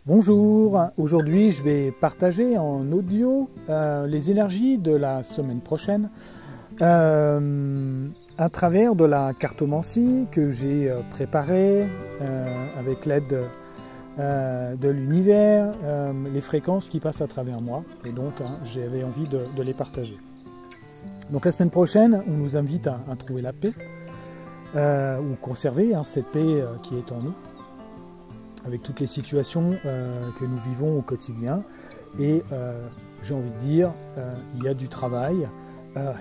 Bonjour, aujourd'hui je vais partager en audio les énergies de la semaine prochaine à travers de la cartomancie que j'ai préparée avec l'aide de l'univers, les fréquences qui passent à travers moi, et donc j'avais envie de les partager. Donc la semaine prochaine, on nous invite à trouver la paix, ou conserver cette paix qui est en nous, avec toutes les situations que nous vivons au quotidien. Et j'ai envie de dire, il y a du travail.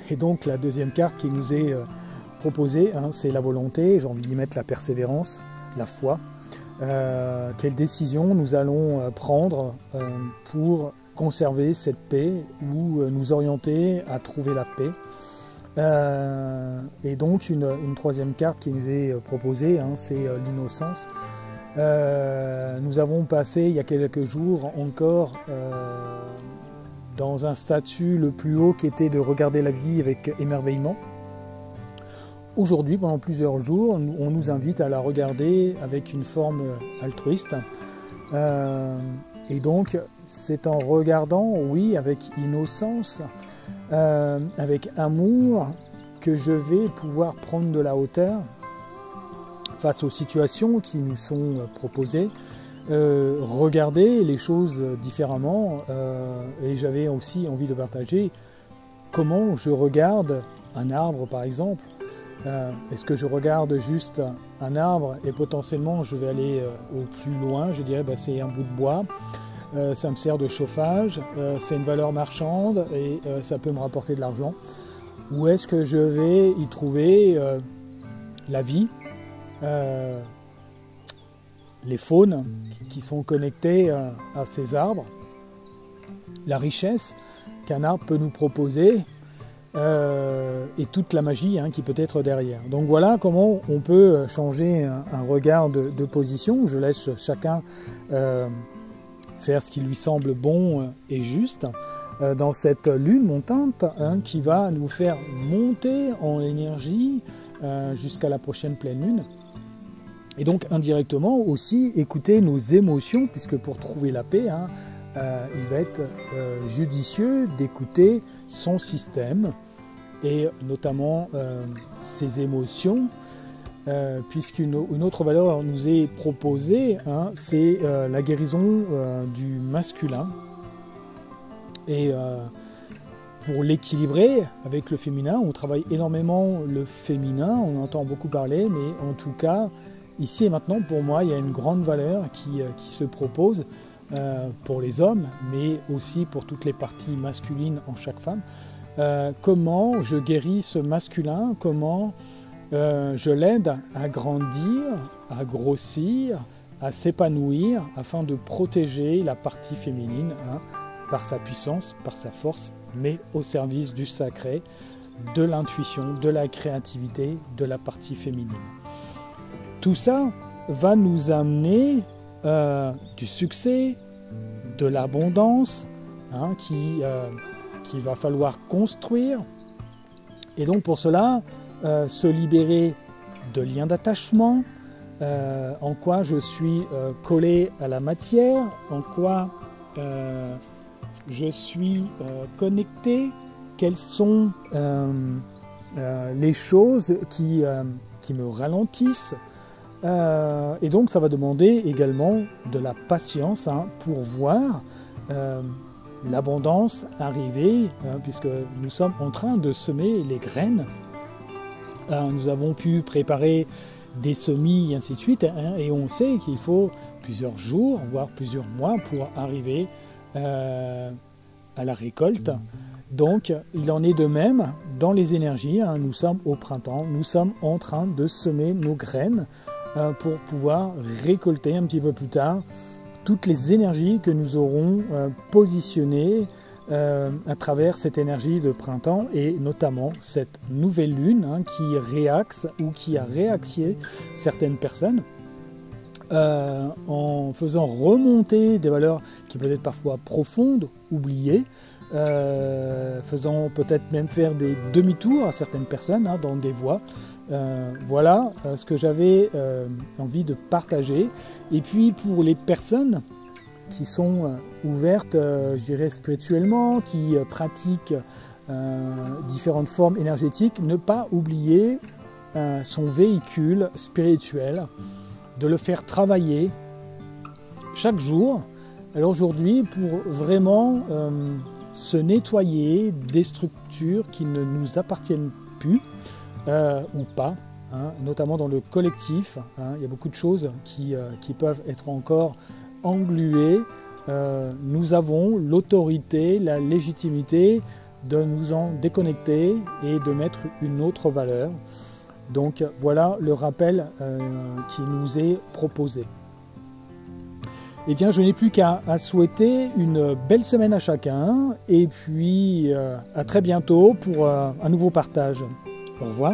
Et donc la deuxième carte qui nous est proposée, c'est la volonté. J'ai envie d'y mettre la persévérance, la foi. Quelles décisions nous allons prendre pour conserver cette paix ou nous orienter à trouver la paix. Et donc une troisième carte qui nous est proposée, c'est l'innocence. Nous avons passé il y a quelques jours encore dans un statut le plus haut qui était de regarder la vie avec émerveillement. Aujourd'hui, pendant plusieurs jours, on nous invite à la regarder avec une forme altruiste. Et donc, c'est en regardant, oui, avec innocence, avec amour, que je vais pouvoir prendre de la hauteur face aux situations qui nous sont proposées, regarder les choses différemment, et j'avais aussi envie de partager comment je regarde un arbre par exemple. Est-ce que je regarde juste un arbre et potentiellement je vais aller au plus loin, je dirais c'est un bout de bois, ça me sert de chauffage, c'est une valeur marchande et ça peut me rapporter de l'argent, ou est-ce que je vais y trouver la vie, les faunes qui sont connectées à ces arbres, la richesse qu'un arbre peut nous proposer, et toute la magie qui peut être derrière. Donc voilà comment on peut changer un regard de position. Je laisse chacun faire ce qui lui semble bon et juste dans cette lune montante qui va nous faire monter en énergie jusqu'à la prochaine pleine lune. Et donc indirectement aussi écouter nos émotions, puisque pour trouver la paix, il va être judicieux d'écouter son système et notamment ses émotions, puisqu'une autre valeur nous est proposée, c'est la guérison du masculin. Et pour l'équilibrer avec le féminin, on travaille énormément le féminin, on entend beaucoup parler, mais en tout cas, ici et maintenant, pour moi, il y a une grande valeur qui se propose pour les hommes, mais aussi pour toutes les parties masculines en chaque femme. Comment je guéris ce masculin, comment je l'aide à grandir, à grossir, à s'épanouir, afin de protéger la partie féminine, par sa puissance, par sa force, mais au service du sacré, de l'intuition, de la créativité, de la partie féminine. Tout ça va nous amener du succès, de l'abondance, qu'il va falloir construire. Et donc pour cela, se libérer de liens d'attachement, en quoi je suis collé à la matière, en quoi je suis connecté, quelles sont les choses qui me ralentissent. Et donc ça va demander également de la patience pour voir l'abondance arriver, puisque nous sommes en train de semer les graines. Nous avons pu préparer des semis et ainsi de suite, et on sait qu'il faut plusieurs jours, voire plusieurs mois pour arriver à la récolte. Donc il en est de même dans les énergies, nous sommes au printemps, nous sommes en train de semer nos graines pour pouvoir récolter un petit peu plus tard toutes les énergies que nous aurons positionnées à travers cette énergie de printemps, et notamment cette nouvelle lune qui réaxe ou qui a réaxé certaines personnes en faisant remonter des valeurs qui peuvent être parfois profondes, oubliées, faisant peut-être même faire des demi-tours à certaines personnes dans des voies. Voilà ce que j'avais envie de partager. Et puis pour les personnes qui sont ouvertes, je dirais, spirituellement, qui pratiquent différentes formes énergétiques, ne pas oublier son véhicule spirituel, de le faire travailler chaque jour. Alors aujourd'hui, pour vraiment se nettoyer des structures qui ne nous appartiennent plus ou pas, hein, notamment dans le collectif, hein, il y a beaucoup de choses qui peuvent être encore engluées. Nous avons l'autorité, la légitimité de nous en déconnecter et de mettre une autre valeur. Donc voilà le rappel qui nous est proposé. Eh bien, je n'ai plus qu'à souhaiter une belle semaine à chacun et puis à très bientôt pour un nouveau partage. Au revoir.